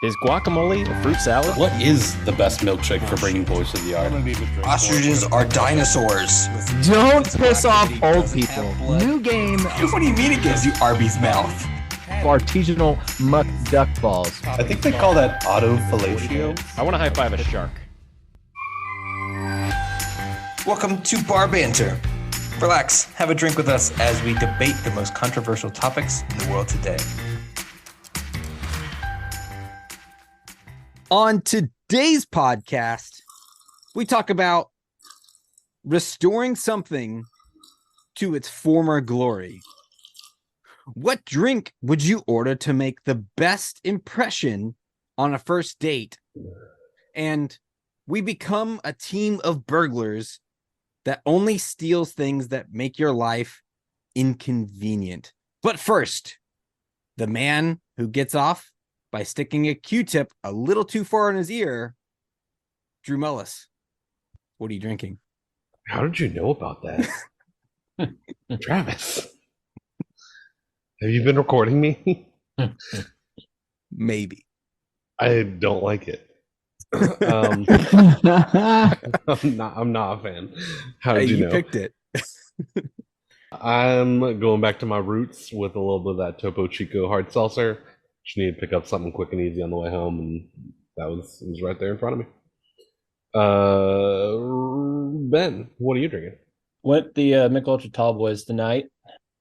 Is guacamole a fruit salad? What is the best milkshake for bringing boys to the yard? Ostriches are dinosaurs. Don't piss off old people. New game. What do you mean it gives you Arby's mouth? Artisanal muck duck balls. I think they call that autofellatio. I want to high five a shark. Welcome to Bar Banter. Relax, have a drink with us as we debate the most controversial topics in the world today. On today's podcast, we talk about restoring something to its former glory. What drink would you order to make the best impression on a first date? And we become a team of burglars that only steals things that make your life inconvenient. But first, the man who gets off by sticking a Q-tip a little too far in his ear, Drew Mullis. What are you drinking? How did you know about that? Travis, have you been recording me? Maybe. I don't like it. I'm not a fan. How did you know? Picked it. I'm going back to my roots with a little bit of that Topo Chico hard seltzer. Just need to pick up something quick and easy on the way home, and it was right there in front of me. Ben, what are you drinking? Went the Mick Ultra Tall Boys tonight.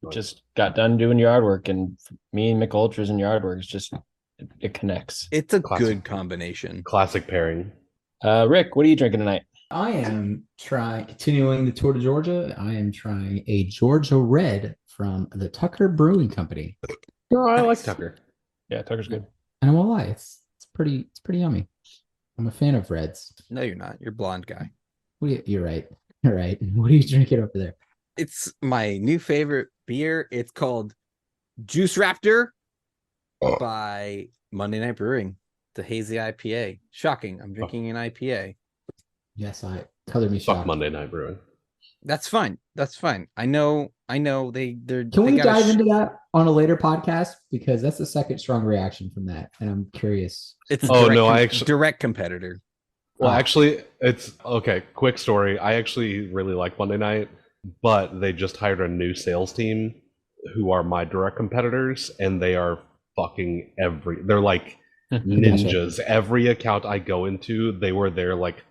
Nice. Just got done doing yard work, and me and Mick Ultras and yard work is just it connects. It's a Classic. good combination. Classic pairing. Rick, what are you drinking tonight? I am continuing the tour to Georgia. I am trying a Georgia Red from the Tucker Brewing Company. Oh, I like Tucker. Yeah, Tucker's good. And I won't lie, it's pretty yummy. I'm a fan of reds. No, you're not. You're a blonde guy. You're right. You're right. What are you drinking over there? It's my new favorite beer. It's called Juice Raptor by Monday Night Brewing. The hazy IPA. Shocking. I'm drinking an IPA. Yes, color me Fuck shocked. Monday Night Brewing. That's fine. That's fine. I know. They're. Can we dive into that on a later podcast? Because that's the second strong reaction from that, and I'm curious. It's a direct competitor. Well, actually, it's okay. Quick story. I actually really like Monday Night, but they just hired a new sales team who are my direct competitors, and they are fucking they're like ninjas. Every account I go into, they were there like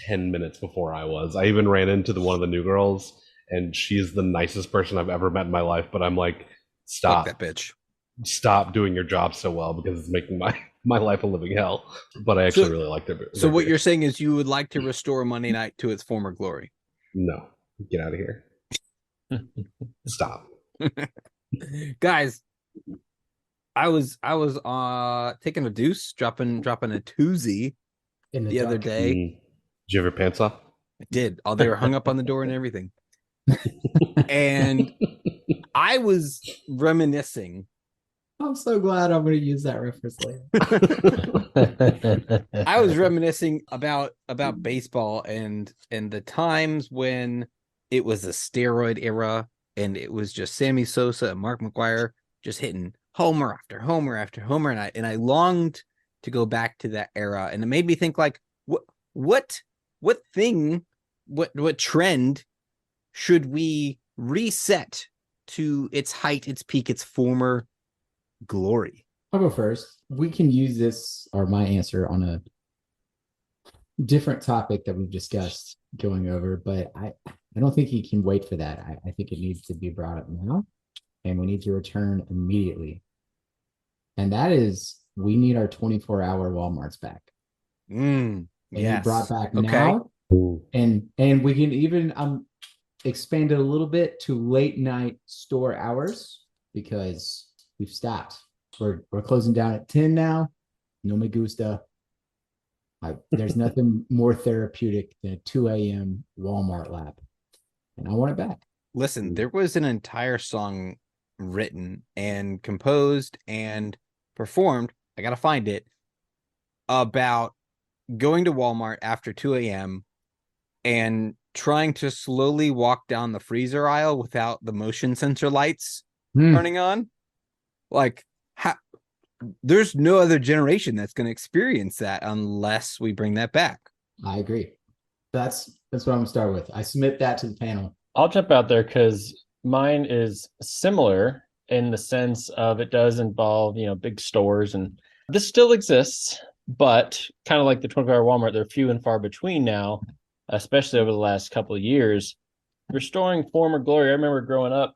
10 minutes before I was. I even ran into one of the new girls, and she's the nicest person I've ever met in my life, but I'm like, stop. Fuck that bitch. Stop doing your job so well, because it's making my life a living hell. But I actually really like their So what beer. you're saying is you would like to restore Monday Night to its former glory? No, get out of here. Stop. Guys, I was taking a deuce, dropping a twoozie the other day. Did you have your pants off? I did. Oh, they were hung up on the door and everything. And I was reminiscing. I'm so glad I'm going to use that reference later. I was reminiscing about baseball and the times when it was a steroid era and it was just Sammy Sosa and Mark McGwire just hitting homer after homer after homer, and I longed to go back to that era, and it made me think like what trend should we reset to its height, its peak, its former glory? I'll go first. We can use this or my answer on a different topic that we've discussed going over, but I don't think you can wait for that. I think it needs to be brought up now, and we need to return immediately. And that is, we need our 24-hour Walmarts back. Yes. Brought back now. And we can even expand it a little bit to late night store hours, because we've stopped. We're closing down at 10 now. No me gusta. There's nothing more therapeutic than a 2 a.m. Walmart lap. And I want it back. Listen, there was an entire song written and composed and performed, I gotta find it, about going to Walmart after 2 a.m. and trying to slowly walk down the freezer aisle without the motion sensor lights turning on. Like, there's no other generation that's going to experience that unless we bring that back. I agree. That's what I'm gonna start with. I submit that to the panel. I'll jump out there because mine is similar in the sense of it does involve, big stores, and this still exists, but kind of like the 24-hour Walmart, they're few and far between now, especially over the last couple of years. Restoring former glory. I remember growing up,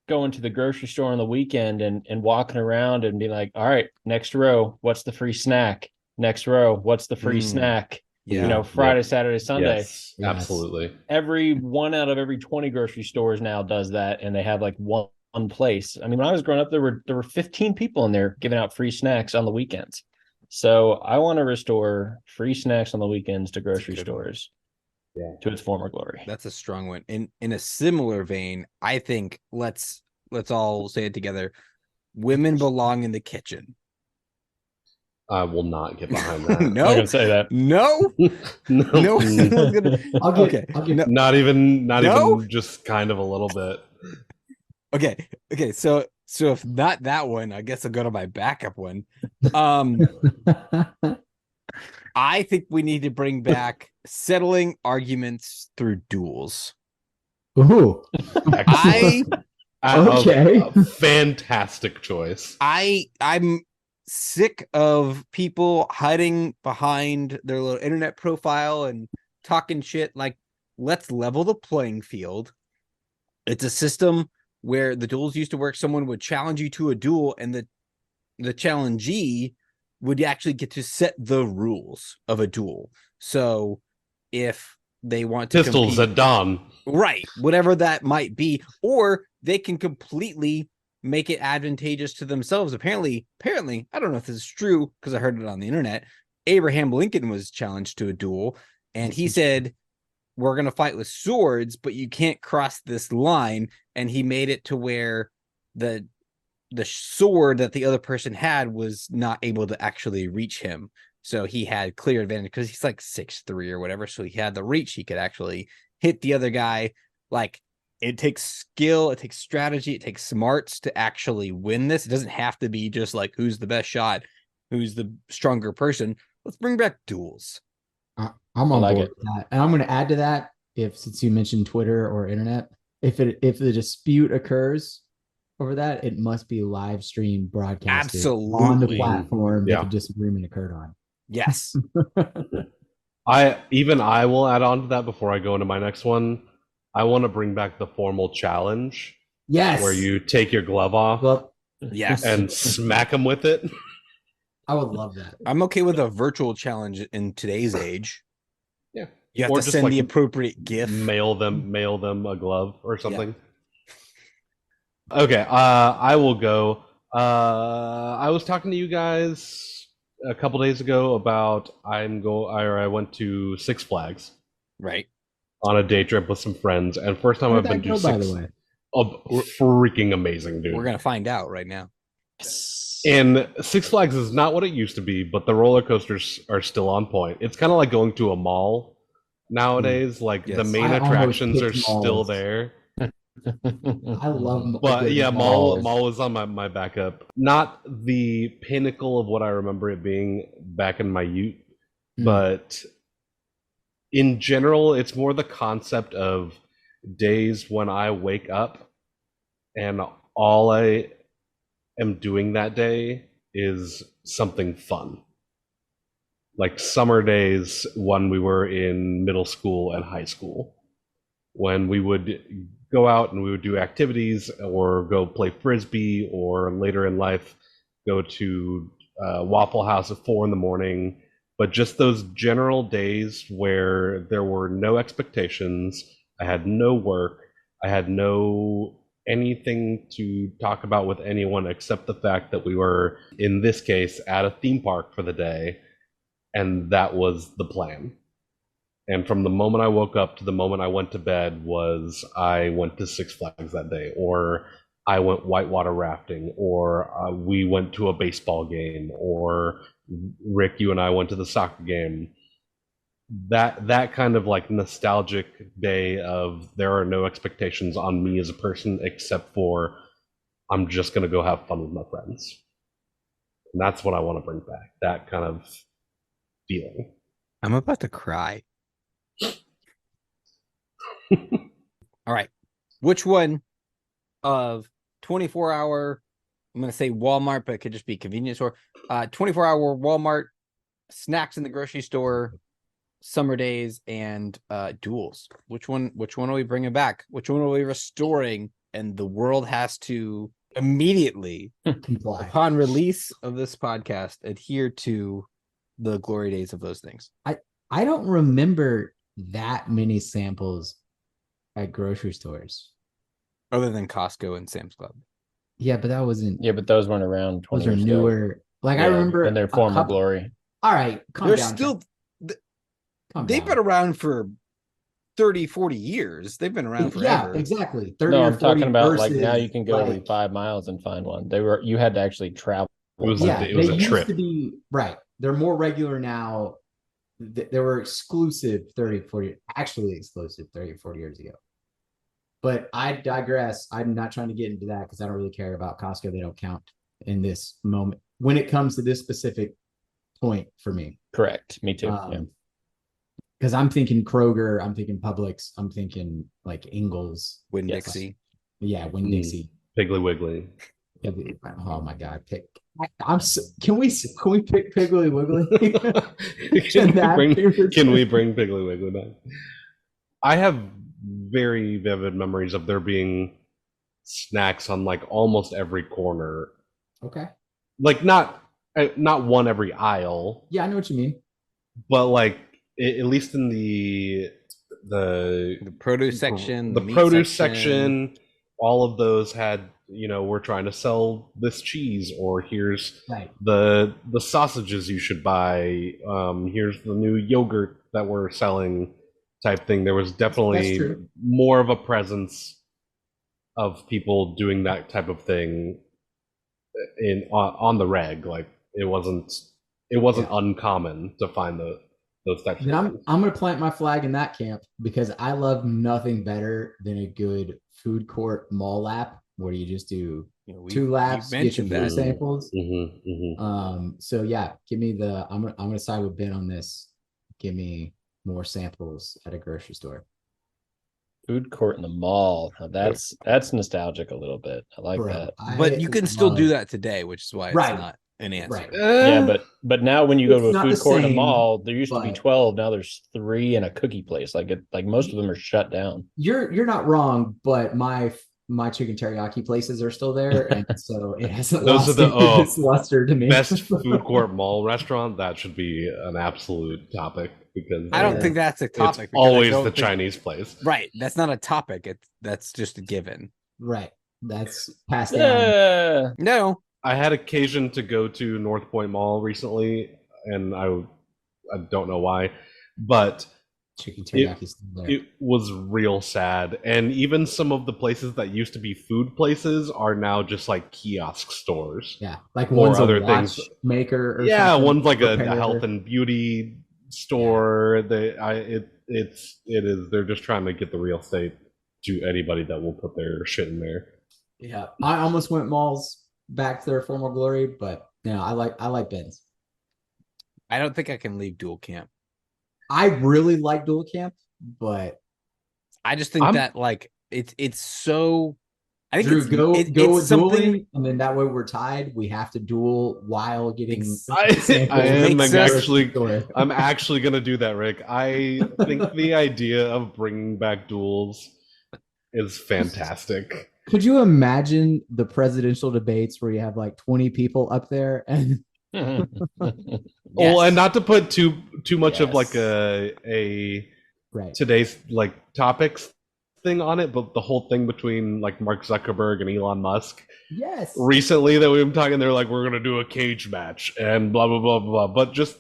going to the grocery store on the weekend and walking around and being like, all right, next row, what's the free snack? Next row, what's the free snack? Yeah. Friday, Saturday, Sunday. Yes, absolutely. Every one out of every 20 grocery stores now does that, and they have like one place. I mean, when I was growing up, there were 15 people in there giving out free snacks on the weekends. So I want to restore free snacks on the weekends to grocery stores to its former glory. That's a strong one. In a similar vein, I think let's all say it together. Women belong in the kitchen. I will not get behind that. No, I'm gonna say that. No, No. I'll get Not even just kind of a little bit. Okay. So if not that one, I guess I'll go to my backup one. I think we need to bring back settling arguments through duels. Ooh. Okay. Fantastic choice. I'm sick of people hiding behind their little internet profile and talking shit. Like, let's level the playing field. It's a system where the duels used to work. Someone would challenge you to a duel, and the challengee would actually get to set the rules of a duel. So if they want to pistols compete, at dawn, right, whatever that might be, or they can completely make it advantageous to themselves. Apparently, I don't know if this is true because I heard it on the internet. Abraham Lincoln was challenged to a duel, and he said, we're going to fight with swords, but you can't cross this line. And he made it to where the sword that the other person had was not able to actually reach him. So he had clear advantage because he's like 6'3" or whatever. So he had the reach. He could actually hit the other guy. Like, it takes skill, it takes strategy, it takes smarts to actually win this. It doesn't have to be just like who's the best shot, who's the stronger person. Let's bring back duels. I'm on board with that. And I'm going to add to that, since you mentioned Twitter or internet, if the dispute occurs over that, it must be live stream broadcasted Absolutely on the platform that the disagreement occurred on. Yes. I will add on to that before I go into my next one. I want to bring back the formal challenge. Yes. Where you take your glove off. Well, yes. And smack them with it. I would love that. I'm okay with a virtual challenge in today's age. Yeah. You have to send the appropriate GIF. Mail them a glove or something. Yeah. Okay, I will go. I was talking to you guys a couple days ago about I went to Six Flags. Right. On a day trip with some friends, and first time I've been to Six. By the way, freaking amazing, dude. We're gonna find out right now. And Six Flags is not what it used to be, but the roller coasters are still on point. It's kind of like going to a mall nowadays. Like the main attractions are still there. I love them. But yeah, mall was on my backup. Not the pinnacle of what I remember it being back in my youth, but in general, it's more the concept of days when I wake up and all I am doing that day is something fun. Like summer days when we were in middle school and high school, when we would go out and we would do activities or go play frisbee, or later in life go to Waffle House at 4 a.m. But just those general days where there were no expectations, I had no work, I had no anything to talk about with anyone except the fact that we were, in this case, at a theme park for the day, and that was the plan. And from the moment I woke up to the moment I went to bed was I went to Six Flags that day, or I went whitewater rafting, or we went to a baseball game, or Rick, you and I went to the soccer game. That kind of like nostalgic day of there are no expectations on me as a person except for I'm just going to go have fun with my friends. And that's what I want to bring back. That kind of feeling. I'm about to cry. All right. Which one of 24-hour, I'm going to say Walmart, but it could just be convenience store, 24-hour Walmart, snacks in the grocery store, summer days, and duels? Which one are we bringing back? Which one are we restoring? And the world has to immediately, Comply. upon release of this podcast, adhere to the glory days of those things. I don't remember that many samples at grocery stores. Other than Costco and Sam's Club. Yeah, but that wasn't. Yeah, but those weren't around 20 Those are years ago. newer. Like I Yeah, remember in their a former couple- glory. All right, calm They're down. still, Calm they've down. been around for 30, 40 years. They've been around Yeah, forever. exactly. 30 No, or I'm talking 40 about like versus, now you can go every like, 5 miles and find one. You had to actually travel. It was Yeah, it was they a used trip. to be right. They're more regular now. They were exclusive 30, 40, actually exclusive 30, 40 years ago. But I digress. I'm not trying to get into that because I don't really care about Costco. They don't count in this moment when it comes to this specific point for me. Correct. Me too. Yeah. Because I'm thinking Kroger, I'm thinking Publix, I'm thinking like Ingles. Winn Yes. Dixie. Yeah, Winn Dixie. Piggly Wiggly. Oh my God, pick. Can we pick Piggly Wiggly? Can we bring Piggly Wiggly back? I have very vivid memories of there being snacks on like almost every corner. Okay. Like not one every aisle, Yeah, I know what you mean. but like at least in the The produce section. the meat produce section, all of those had, we're trying to sell this cheese, or here's Right. the sausages you should buy. Here's the new yogurt that we're selling, type thing. There was That's definitely true. more of a presence of people doing that type of thing on the reg. Like it wasn't Yeah. uncommon to find those types Then of I'm things. I'm gonna plant my flag in that camp because I love nothing better than a good food court mall lap where you just do two laps, get your mentioned food that. samples. Mm-hmm. So yeah, give me the. I'm gonna side with Ben on this. Give me more samples at a grocery store. Food court in the mall. Now that's nostalgic a little bit. I like Bro, that. But I you can still do love- that today, which is why it's Right. not an answer. Right. Yeah, but now when you go It's to a not food the court in a same, mall, there used to be but- 12. Now there's 3 and a cookie place. Like most of them are shut down. You're not wrong, but my chicken teriyaki places are still there, and so it hasn't Those lost are its luster to me. Best food court mall restaurant, that should be an absolute topic, because I don't Yeah. think that's a it's topic. because I always don't the think- Chinese place. Right. That's not a topic. That's just a given. Right. That's passed down. Yeah. No. I had occasion to go to North Point Mall recently, and I don't know why, but Chicken teriyaki still there. it was real sad. And even some of the places that used to be food places are now just like kiosk stores. Yeah, like Or one's other a watch things. maker. Or Yeah, something, one's like a repair. health and beauty store. They're just trying to get the real estate to anybody that will put their shit in there. Yeah, I almost went malls back to their former glory, but no, I like Ben's. I don't think I can leave dual camp. I really like Dual Camp, but I just think that like it's so. I think Drew, it's, go it, go it's with something. dueling, and then that way we're tied. We have to duel while getting. I am Makes sense. I'm actually gonna do that, Rick. I think the idea of bringing back duels is fantastic. Could you imagine the presidential debates where you have like 20 people up there and Well, and not to put too much of like Yes. a right? today's like topics thing on it, but the whole thing between like Mark Zuckerberg and Elon Musk Yes. recently that we've been talking, they're like, we're gonna do a cage match and blah blah blah blah. But just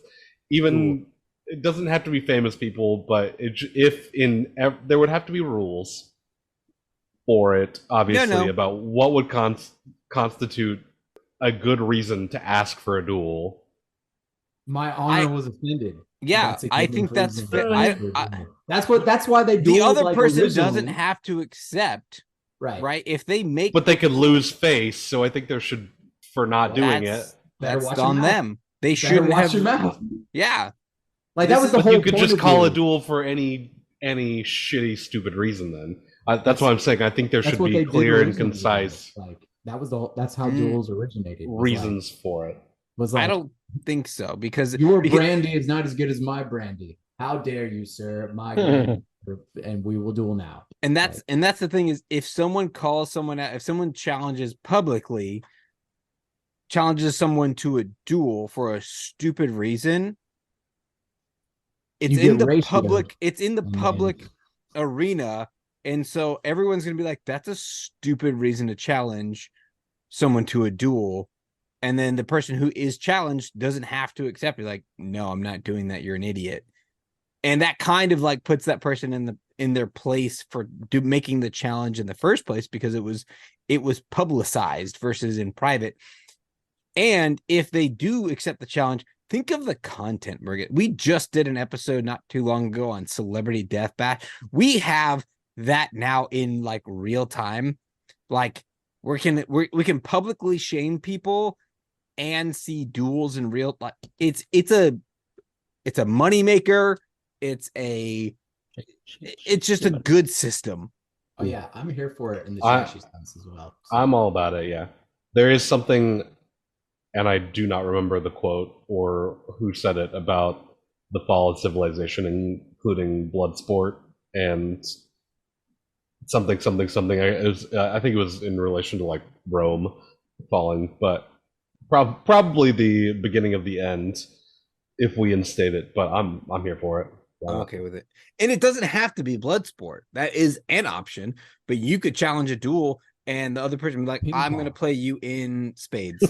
even it doesn't have to be famous people, but there would have to be rules for it, obviously, about what would constitute a good reason to ask for a duel. My honor was offended. Yeah, That's a I given think for that's example. fair. That's why they The dueled, other like, person originally. doesn't have to accept, right. right? If they make, But they could lose face, so I think there should, for not doing it. Better That's watch your on mouth. them. They Better shouldn't watch have. your mouth. Yeah. Like that was the But whole you could point just of call a duel. duel for any shitty, stupid reason. Then that's what I'm saying. I think there That's should what be they did clear and originally, though. concise Like that was the whole, that's how Mm. duels originated. reasons for it. Was I like don't think so because your because- brandy is not as good as my brandy. How dare you, sir? My brandy, and we will duel now. and that's the thing is if someone calls someone out, if someone challenges publicly, challenges someone to a duel for a stupid reason, it's You get in the ratioed, public, it's in the and public arena. And so everyone's gonna be like, that's a stupid reason to challenge someone to a duel. And then the person who is challenged doesn't have to accept it. Like, no, I'm not doing that. You're an idiot. And that kind of like puts that person in their place for making the challenge in the first place because it was publicized versus in private. And if they do accept the challenge, think of the content we're getting. We just did an episode not too long ago on celebrity death bash. We have that now in like real time. Like we can publicly shame people and see duels in real, like it's a moneymaker. It's just a good system. Oh yeah, I'm here for it in the trashy sense as well. So. I'm all about it. Yeah, there is something, and I do not remember the quote or who said it about the fall of civilization, including blood sport and something. I think it was in relation to like Rome falling, but probably the beginning of the end if we instate it. But I'm here for it. I'm okay with it. And it doesn't have to be blood sport. That is an option, but you could challenge a duel and the other person be like, Ping I'm pong. going to play you in spades.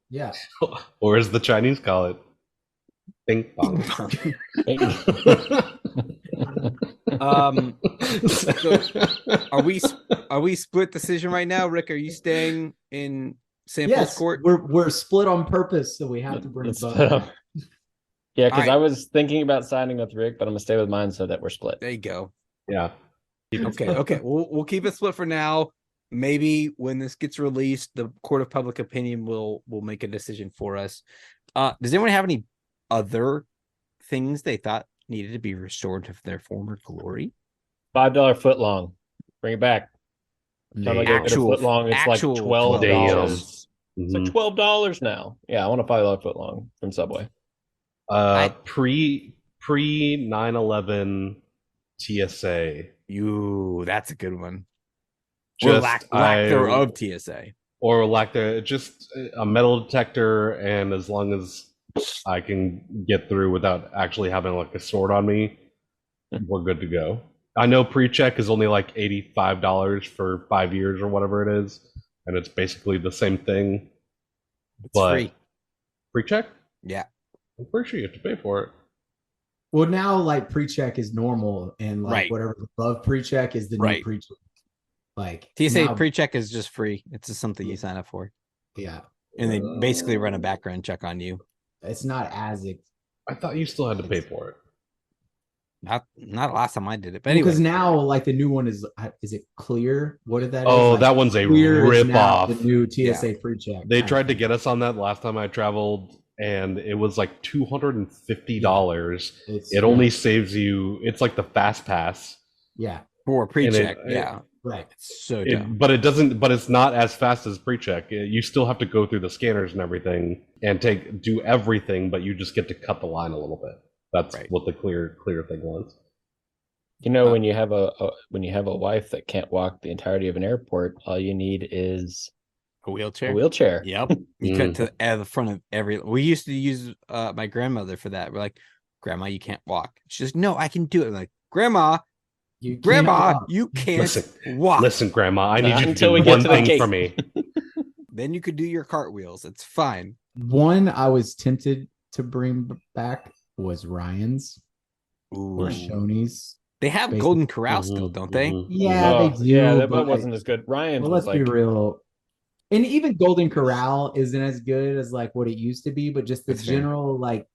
Yeah. Or as the Chinese call it, ping pong. So are we split decision right now? Rick, are you staying in Samples Yes, Court? we're split on purpose, so we have to bring Let's both. split up. Yeah, because All right. I was thinking about signing with Rick, but I'm gonna stay with mine so that we're split. There you go. Yeah. Okay. We'll keep it split for now. Maybe when this gets released, the court of public opinion will make a decision for us. Does anyone have any other things they thought needed to be restored to their former glory? $5 foot long. Bring it back. Time I get a foot long, it's like actual $12. Damn. It's like $12 now. Yeah, I want a $5 foot long from Subway. Pre 9/11 TSA. That's a good one. Or lack thereof TSA. Or lack there, just a metal detector, and as long as I can get through without actually having like a sword on me, we're good to go. I know pre-check is only like $85 for 5 years or whatever it is, and it's basically the same thing. It's but free. Pre-check? Yeah. I'm pretty sure you have to pay for it. Well, now like pre-check is normal, and like Right. whatever's above pre-check is the Right. new pre-check. Like TSA now- pre-check is just free. It's just something you sign up for. yeah, And they basically run a background check on you. it's not as I thought you still had to pay for it. Not last time I did it. But anyway. because now like the new one is it clear? What did that? Oh, is? Like, that one's a Clear is rip now off. The new TSA pre-check. They tried to get us on that last time I traveled, and it was like $250. It only saves you. It's like the fast pass. yeah, For pre-check, And it- yeah. right. It's so dumb. But it doesn't. But it's not as fast as pre-check. You still have to go through the scanners and everything, and do everything. But you just get to cut the line a little bit. That's Right. what the clear thing was. You know, when you have a wife that can't walk the entirety of an airport, all you need is A wheelchair. a wheelchair. Yep. You cut to the front of every. We used to use my grandmother for that. We're like, Grandma, you can't walk. She's like, no, I can do it. I'm like, Grandma, You can't Grandma, walk. you can't Listen, walk. Listen, Grandma, I need Not you to until do we get one to the thing gate. for me. Then you could do your cartwheels. It's fine. One I was tempted to bring back was Ryan's or Ooh. Shoney's. They have Basically. Golden Corral still, don't they? Yeah, Oh, they do. yeah, that but wasn't as good. Ryan's well, was let's like be real. And even Golden Corral isn't as good as like what it used to be, but just the That's fair. general like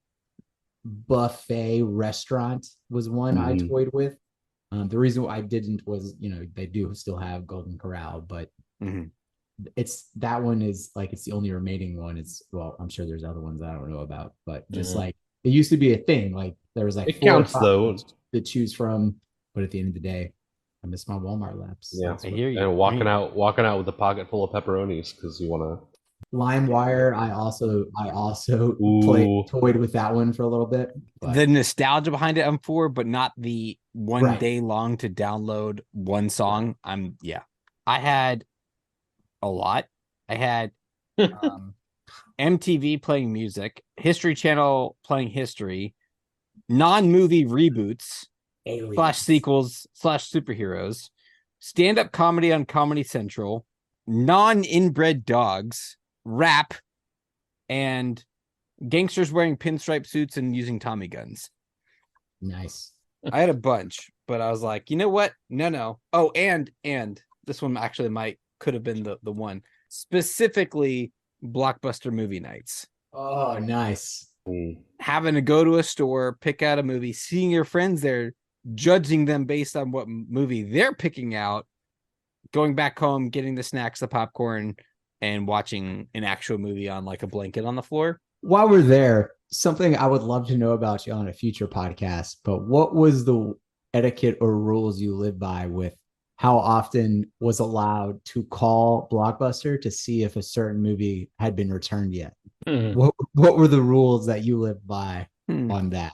buffet restaurant was one I Mhm. toyed with. The reason why I didn't was, they do still have Golden Corral, but Mhm. it's that one is like it's the only remaining one. It's well, I'm sure there's other ones I don't know about, but just like it used to be a thing. Like there was like It 4 or counts 5 though. to choose from, but at the end of the day, I miss my Walmart laps. Yeah, That's I what- hear you. and walking out with a pocket full of pepperonis because you want LimeWire. I also Ooh. toyed with that one for a little bit. But The nostalgia behind it, I'm for, but not the one Right. day long to download one song. I had a lot. I had MTV playing music, History Channel playing history, non-movie reboots / sequels / superheroes, stand-up comedy on Comedy Central, non-inbred dogs, rap, and gangsters wearing pinstripe suits and using Tommy guns. nice. I had a bunch, but I was like, you know what? No. Oh, and this one actually could have been the one. Specifically blockbuster movie nights. Oh, nice. Having to go to a store, pick out a movie, seeing your friends there, judging them based on what movie they're picking out, going back home, getting the snacks, the popcorn, and watching an actual movie on like a blanket on the floor. While we're there, something I would love to know about you on a future podcast, but what was the etiquette or rules you live by with how often was allowed to call Blockbuster to see if a certain movie had been returned yet? What were the rules that you lived by on that?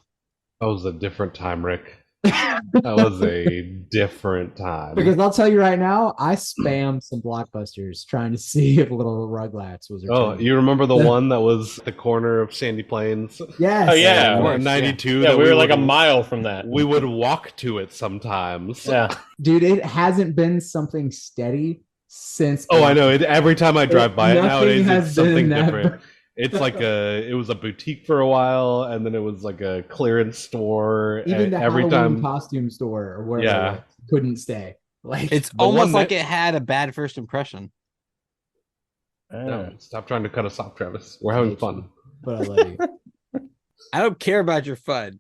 That was a different time, Rick. That was a different time. Because I'll tell you right now, I spammed some Blockbusters trying to see if Little Rugrats was returned. Oh, you remember the one that was at the corner of Sandy Plains? Yes. Oh, yeah, of in course, 92. Yeah, that we were like a would- mile from that. We would walk to it sometimes. Yeah. Dude, it hasn't been something steady since. Oh, I know. Every time I drive by it Nothing nowadays, has it's something been that- different. It's like it was a boutique for a while, and then it was like a clearance store. Even the every Halloween time, costume store or wherever Yeah. it was, couldn't stay. Like It's The almost one like that- it had a bad first impression. no, stop trying to cut us off, Travis. We're having fun. But I love you. I don't care about your fun.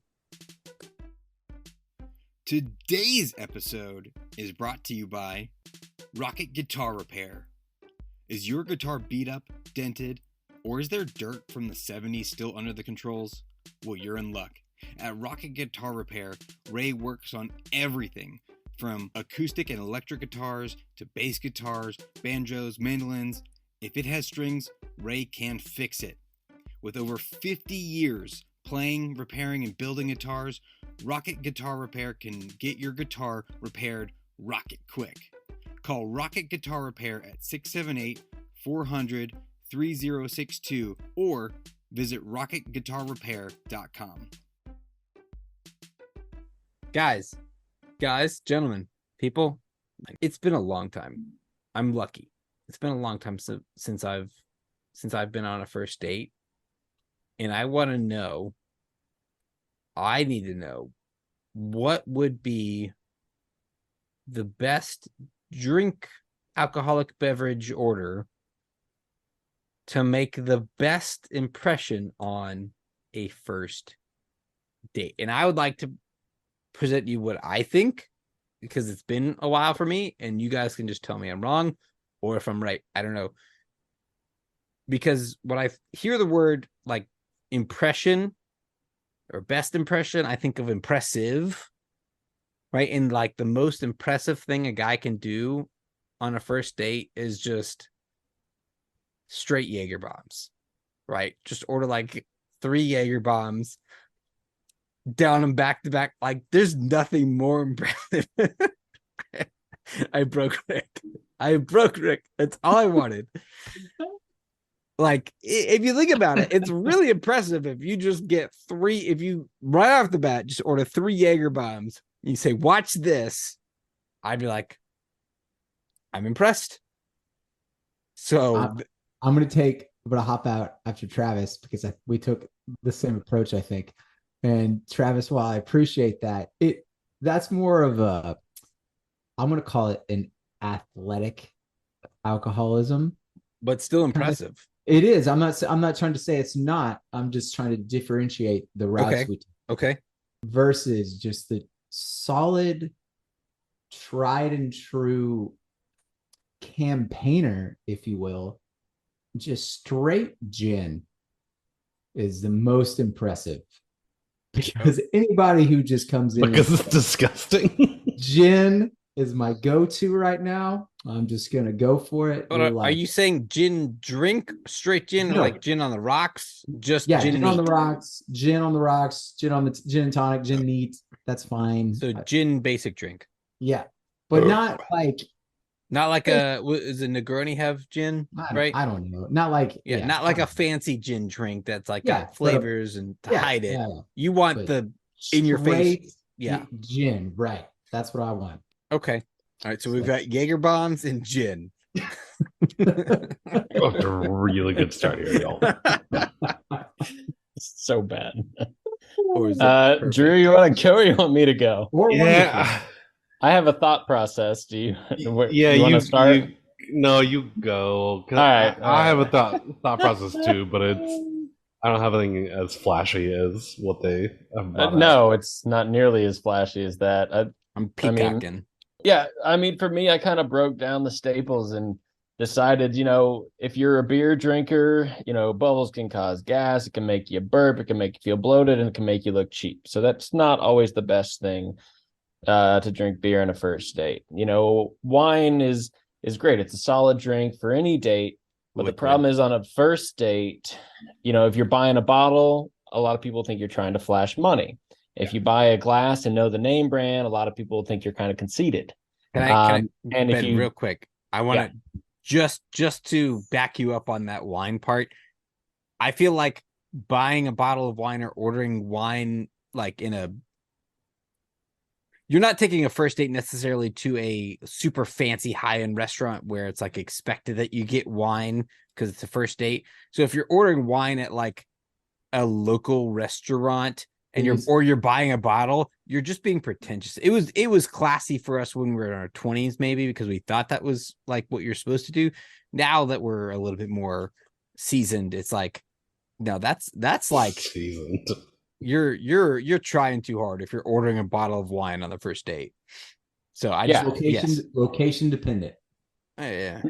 Today's episode is brought to you by Rocket Guitar Repair. Is your guitar beat up, dented, or is there dirt from the 70s still under the controls? Well, you're in luck. At Rocket Guitar Repair, Ray works on everything from acoustic and electric guitars to bass guitars, banjos, mandolins. If it has strings, Ray can fix it. With over 50 years playing, repairing, and building guitars, Rocket Guitar Repair can get your guitar repaired rocket quick. Call Rocket Guitar Repair at 678-400-3062 or visit rocketguitarrepair.com. Guys, gentlemen, people, it's been a long time. I'm lucky. It's been a long time since I've been on a first date. And I need to know what would be the best alcoholic beverage order to make the best impression on a first date. And I would like to present you what I think, because it's been a while for me, and you guys can just tell me I'm wrong or if I'm right. I don't know. Because when I hear the word like impression or best impression, I think of impressive, right? And like the most impressive thing a guy can do on a first date is just straight Jager bombs, right? Just order like 3 Jager bombs, down them back to back. Like there's nothing more impressive. I broke Rick. That's all I wanted. Like, if you think about it, it's really impressive if you just get 3, if you right off the bat just order 3 Jager bombs, you say, watch this. I'd be like, I'm impressed. So I'm gonna hop out after Travis because we took the same approach, I think. And Travis, while I appreciate that, that's more of a, I'm gonna call it an athletic alcoholism, but still impressive. It is. I'm not trying to say it's not. I'm just trying to differentiate the routes Okay. we take Okay. versus just the solid, tried and true campaigner, if you will, just straight gin is the most impressive. Because anybody who just comes in Because it's disgusting. gin is my go-to right now. I'm just gonna go for it. But are you saying gin drink, straight gin, or No. like gin on the rocks? Just yeah, gin gin on the neat? rocks, gin on the rocks, gin on the gin and tonic, gin neat. That's fine. So gin basic drink. Yeah, but not like Not like is a Negroni have gin, right? I don't know. Not like Yeah, not like a fancy gin drink that's like got flavors and to hide it. You want But the in your face. Yeah. Gin, right. That's what I want. Okay. All right. So we've got Jaeger bombs and gin. Off to a really good start here, y'all. So bad. Or is it Drew, you want to go or you want me to go? Or Yeah. I have a thought process. Do you? Yeah, you want to start? No, you go. All right. I have a thought process too, but I don't have anything as flashy as what they have brought out. No, it's not nearly as flashy as that. I'm peacocking. Yeah, I mean, for me, I kind of broke down the staples and decided, if you're a beer drinker, bubbles can cause gas, it can make you burp, it can make you feel bloated, and it can make you look cheap. So that's not always the best thing to drink beer on a first date. Wine is great. It's a solid drink for any date, but the problem is on a first date, if you're buying a bottle, a lot of people think you're trying to flash money. If you buy a glass and know the name brand, a lot of people think you're kind of conceited. Can I and Ben, if you real quick, I want to just to back you up on that wine part. I feel like buying a bottle of wine or ordering wine like you're not taking a first date necessarily to a super fancy high-end restaurant where it's like expected that you get wine because it's a first date. So if you're ordering wine at like a local restaurant and you're buying a bottle, you're just being pretentious. It was classy for us when we were in our 20s, maybe because we thought that was like what you're supposed to do. Now that we're a little bit more seasoned, it's like, no, that's like seasoned. You're trying too hard if you're ordering a bottle of wine on the first date. So I just location dependent. Yeah.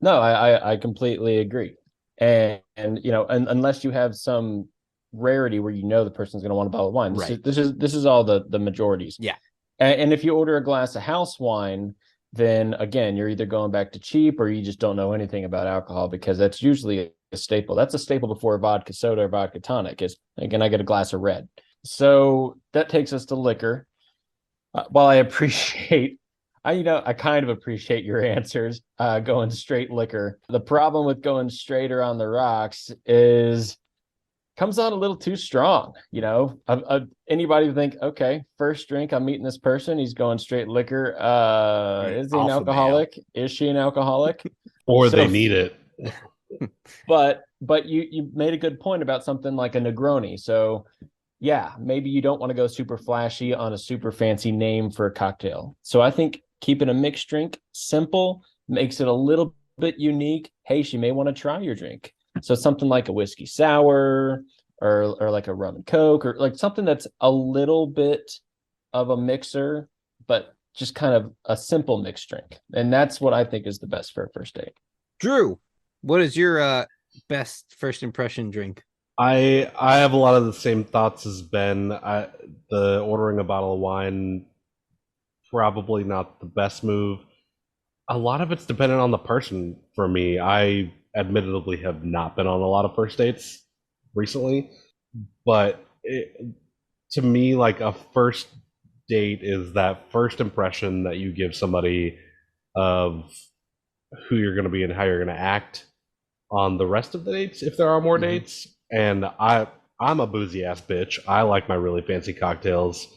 No, I completely agree. And unless you have some rarity where the person's going to want a bottle of wine. This is all the majorities. Yeah. And if you order a glass of house wine, then again, you're either going back to cheap or you just don't know anything about alcohol, because that's usually a staple. That's a staple before vodka soda or vodka tonic is, again, I get a glass of red. So that takes us to liquor. While I appreciate, I kind of appreciate your answers going straight liquor. The problem with going straight or on the rocks is comes out a little too strong. Anybody would think, okay, first drink, I'm meeting this person, he's going straight liquor. Is he an alcoholic? Is she an alcoholic? Or they need it. But you made a good point about something like a Negroni. So yeah, maybe you don't want to go super flashy on a super fancy name for a cocktail. So I think keeping a mixed drink simple makes it a little bit unique. Hey, she may want to try your drink. So something like a whiskey sour or like a rum and coke, or like something that's a little bit of a mixer, but just kind of a simple mixed drink. And that's what I think is the best for a first date. Drew, what is your best first impression drink? I have a lot of the same thoughts as Ben. The ordering a bottle of wine, probably not the best move. A lot of it's dependent on the person for me. I admittedly have not been on a lot of first dates recently, but to me, like, a first date is that first impression that you give somebody of who you're going to be and how you're going to act on the rest of the dates, if there are more dates. And I'm a boozy ass bitch. I like my really fancy cocktails.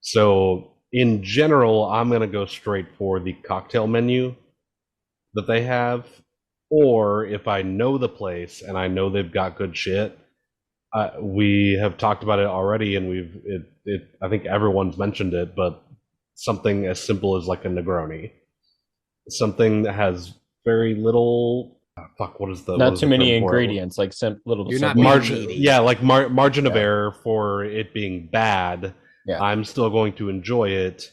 So in general, I'm going to go straight for the cocktail menu that they have. Or if I know the place and I know they've got good shit, we have talked about it already, and I think everyone's mentioned it, but something as simple as like a Negroni, something that has very little. What is the not too many ingredients, like little. You're not margin. Yeah, like margin of Yeah. error for it being bad. Yeah. I'm still going to enjoy it.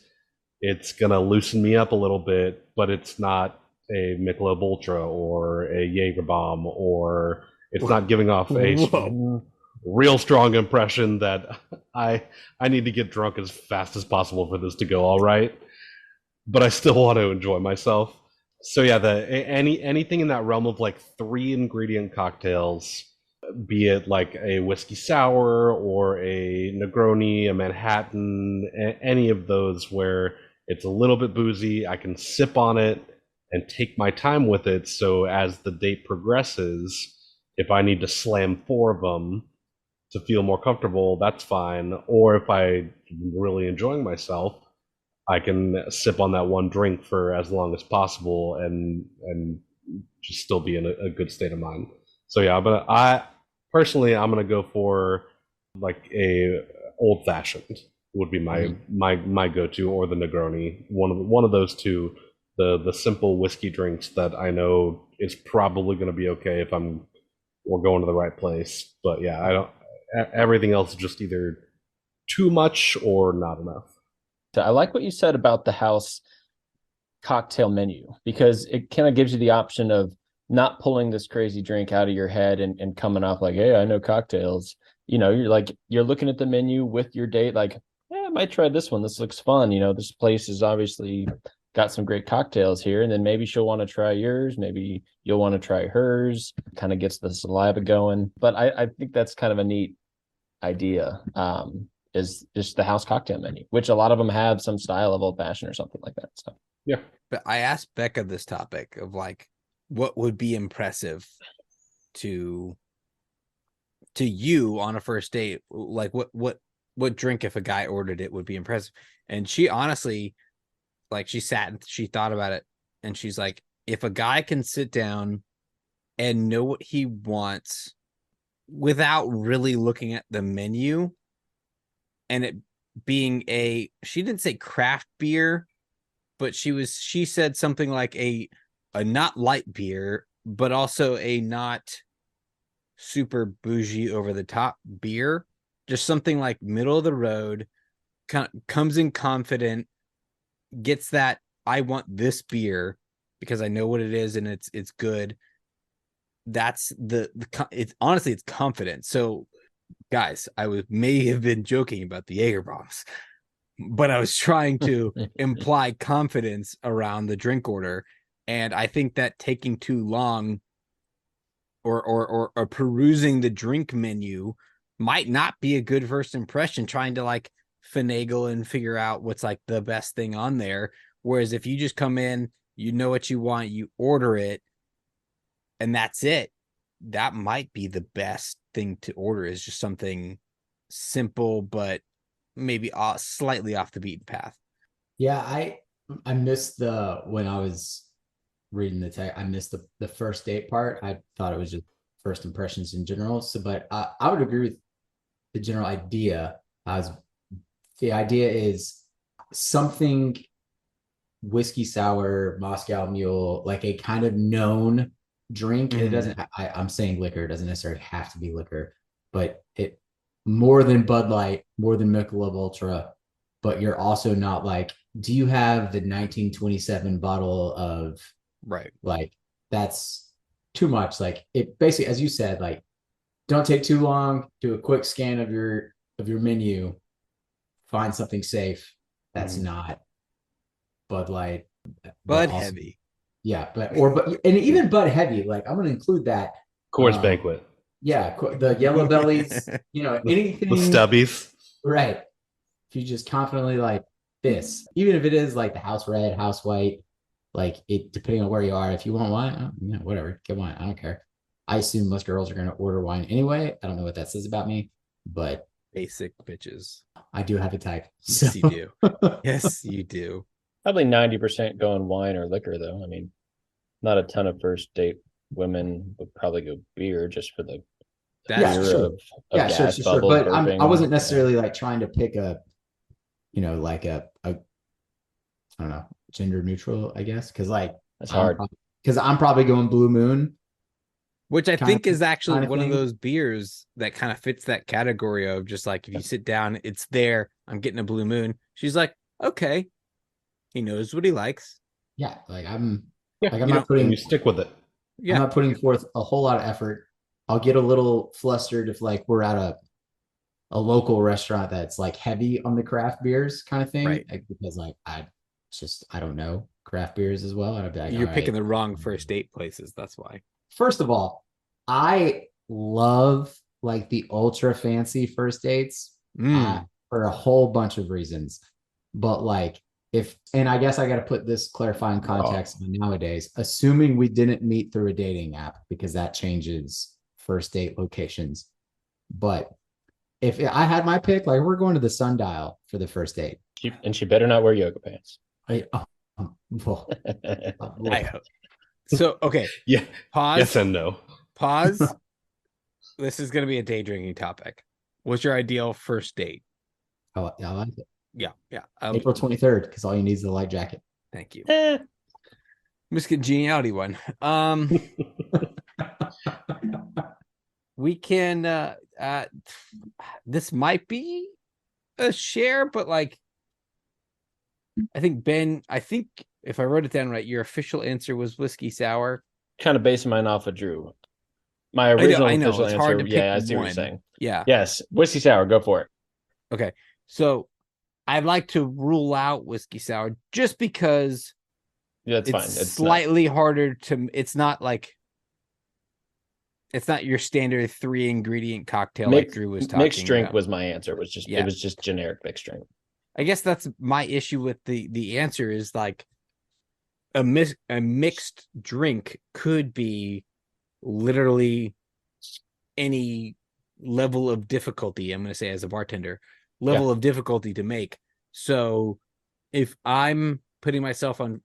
It's gonna loosen me up a little bit, but it's not a Michelob Ultra or a Jager bomb, or it's not giving off a real strong impression that I need to get drunk as fast as possible for this to go all right. But I still want to enjoy myself. So yeah, anything in that realm of like 3 ingredient cocktails, be it like a whiskey sour or a Negroni, a Manhattan, any of those where it's a little bit boozy, I can sip on it and take my time with it. So as the date progresses, if I need to slam 4 of them to feel more comfortable, that's fine. Or if I'm really enjoying myself, I can sip on that one drink for as long as possible and just still be in a good state of mind. So yeah, but I'm gonna go for like a old fashioned would be my go to, or the Negroni. One of those two, the simple whiskey drinks that I know is probably gonna be okay if we're going to the right place. But yeah, I don't. Everything else is just either too much or not enough. I like what you said about the house cocktail menu, because it kind of gives you the option of not pulling this crazy drink out of your head and coming off like, hey, I know cocktails. You're looking at the menu with your date, like, I might try this one. This looks fun. This place is obviously got some great cocktails here. And then maybe she'll want to try yours. Maybe you'll want to try hers. Kind of gets the saliva going. But I think that's kind of a neat idea. Is just the house cocktail menu, which a lot of them have some style of old fashioned or something like that. So yeah. But I asked Becca this topic of like, what would be impressive to you on a first date? Like what drink, if a guy ordered it, would be impressive? And she honestly, like, she sat and she thought about it, and she's like, if a guy can sit down and know what he wants without really looking at the menu, and it being she didn't say craft beer, but she said something like a not light beer, but also a not super bougie over the top beer, just something like middle of the road, comes in confident, gets that I want this beer because I know what it is and it's good. That's it's honestly, it's confident. So guys, may have been joking about the Jager bombs, but I was trying to imply confidence around the drink order. And I think that taking too long or perusing the drink menu might not be a good first impression, trying to like finagle and figure out what's like the best thing on there. Whereas if you just come in, you know what you want, you order it, and that's it, that might be the best thing to order, is just something simple, but maybe slightly off the beaten path. Yeah, I missed when I was reading the text, I missed the first date part. I thought it was just first impressions in general. So, but I would agree with the general idea. The idea is something whiskey sour, Moscow Mule, like a kind of known drink. Mm-hmm. It doesn't. I'm saying liquor. It doesn't necessarily have to be liquor, but it more than Bud Light, more than Michelob Ultra. But you're also not like, do you have the 1927 bottle of, right? Like, that's too much. Like, it basically, as you said, like, don't take too long. Do a quick scan of your menu. Find something safe that's not Bud Light, Bud Heavy. Yeah, and even Bud Heavy. Like, I'm gonna include that. Coors Banquet. Yeah, the Yellow Bellies. Anything. The Stubbies. Right. If you just confidently like this, even if it is like the house red, house white, like it, depending on where you are, if you want wine, whatever, get wine. I don't care. I assume most girls are going to order wine anyway. I don't know what that says about me, but basic bitches. I do have a type. Yes, you do. Yes, you do. Probably 90% going wine or liquor, though. I mean, not a ton of first date women would probably go beer just for the sure. Sure. But I wasn't necessarily like trying to pick a, like a I don't know, gender neutral, I guess, because like that's hard. Because I'm probably going Blue Moon, which I think is actually one of those beers that kind of fits that category of just like, if you sit down, it's there. I'm getting a Blue Moon. She's like, okay, he knows what he likes. Yeah, like Like I'm You not know, And putting you stick with it. I'm yeah, not putting forth a whole lot of effort. I'll get a little flustered if like we're at a local restaurant that's like heavy on the craft beers kind of thing. Right. Like, because like I don't know craft beers as well. And I'd be like, you're all picking right. the wrong first date places. That's why. First of all, I love like the ultra fancy first dates Mm. for a whole bunch of reasons. But like if and I guess I got to put this clarifying context on nowadays, assuming we didn't meet through a dating app because that changes first date locations. But if I had my pick, like we're going to the Sundial for the first date. She better not wear yoga pants. Well, I hope. So okay, Yeah. pause. Yes and no. Pause. This is going to be a day drinking topic. What's your ideal first date? I like it. Yeah, yeah. April 23rd, because all you need is the light jacket. Thank you. Eh, Miss Congeniality one. We can this might be a share, but like I think Ben, if I wrote it down right, your official answer was whiskey sour. kind of basing mine off of Drew. My original I know. official It's answer, hard to yeah, I pick see what you're one. saying. Yeah. Yes, whiskey sour, go for it. Okay. So I'd like to rule out whiskey sour just because Yeah, that's it's fine. It's slightly harder to it's not your standard 3-ingredient cocktail like Drew was talking mixed drink about. was my answer. It Yeah. was just generic mixed drink. I guess that's my issue with the answer is like a mixed drink could be literally any level of difficulty. I'm going to say as a bartender, level of difficulty to make. So if I'm putting myself in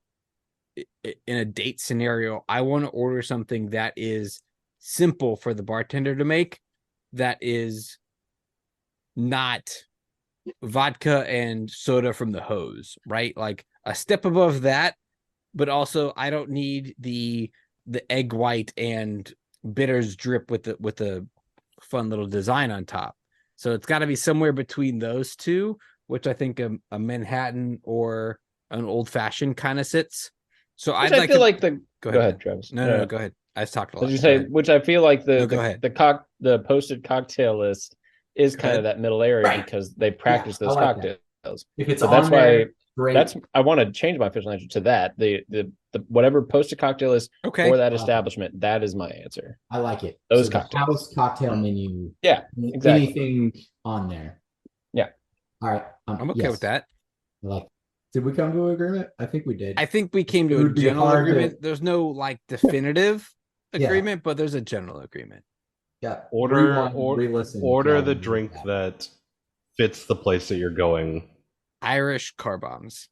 a date scenario, I want to order something that is simple for the bartender to make, that is not vodka and soda from the hose, right? Like a step above that, but also I don't need the egg white and bitters drip with the fun little design on top. So it's got to be somewhere between those two, which I think a Manhattan or an old fashioned kind of sits. So Which I feel like the go go ahead, ahead, Travis. no, go ahead. I just talked a lot. As you say, which I feel like No, go ahead. the posted cocktail list is Go kind ahead. of that middle area Right. because they practice Yeah, I those like that. cocktails. If it's So on that's there, why great. I want to change my official answer to that. The whatever posted cocktail is Okay. for that establishment, that is my answer. I like it. Those So the cocktails. house cocktail menu. Yeah, exactly. Anything on there. Yeah. All right. I'm okay with that. I like. Did we come to an agreement? I think we did. I think we came It to a would be general hard to- agreement. There's no like definitive Yeah. agreement, but there's a general agreement. Yeah. Order Rewind, or, re-listen, order try the and do drink that. that fits the place that you're going. Irish car bombs.